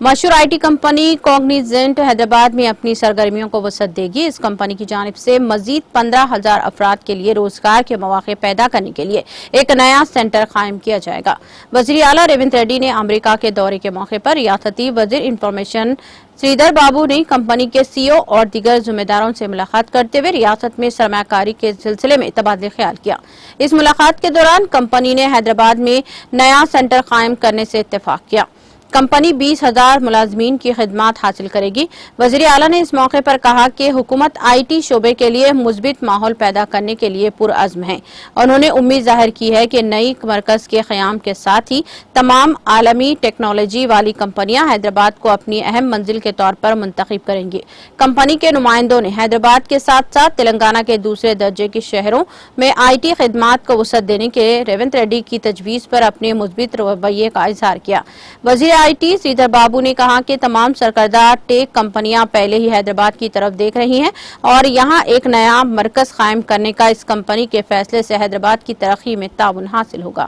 مشہور I T company کوگنیزنٹ Hyderabad میں اپنی سرگرمیوں کو وسعت دے گی۔ اس کمپنی کی جانب سے مزید 15,000 افراد کے لیے روزگار کے مواقع پیدا کرنے کے لیے ایک نیا سینٹر قائم کیا جائے گا۔ وزیر اعلیٰ ریونت ریڈی نے امریکہ کے دورے کے موقع پر ریاستی وزیر انفارمیشن سریدر بابو نے کمپنی کے سی او اور دیگر ذمہ داروں سے ملاقات کرتے ہوئے ریاست میں سرمایہ کاری کے سلسلے میں تبادلہ خیال کیا۔ اس ملاقات کے دوران کمپنی نے حیدرآباد میں نیا سینٹر قائم کرنے سے اتفاق کیا۔ کمپنی 20,000 ملازمین کی خدمات حاصل کرے گی۔ وزیر اعلیٰ نے اس موقع پر کہا کہ حکومت آئی ٹی شعبے کے لیے مثبت ماحول پیدا کرنے کے لیے پرعزم ہے۔ انہوں نے امید ظاہر کی ہے کہ نئی مرکز کے قیام کے ساتھ ہی تمام عالمی ٹیکنالوجی والی کمپنیاں حیدرآباد کو اپنی اہم منزل کے طور پر منتخب کریں گی۔ کمپنی کے نمائندوں نے حیدرآباد کے ساتھ ساتھ تلنگانہ کے دوسرے درجے کے شہروں میں آئی ٹی خدمات کو وسعت دینے کے ریونت ریڈی کی تجویز پر اپنے مثبت رویے کا اظہار کیا۔ وزیر آئی ٹی سریدر بابو نے کہا کہ تمام سرکردہ ٹیک کمپنیاں پہلے ہی حیدرآباد کی طرف دیکھ رہی ہیں اور یہاں ایک نیا مرکز قائم کرنے کا اس کمپنی کے فیصلے سے حیدرآباد کی ترقی میں تعاون حاصل ہوگا۔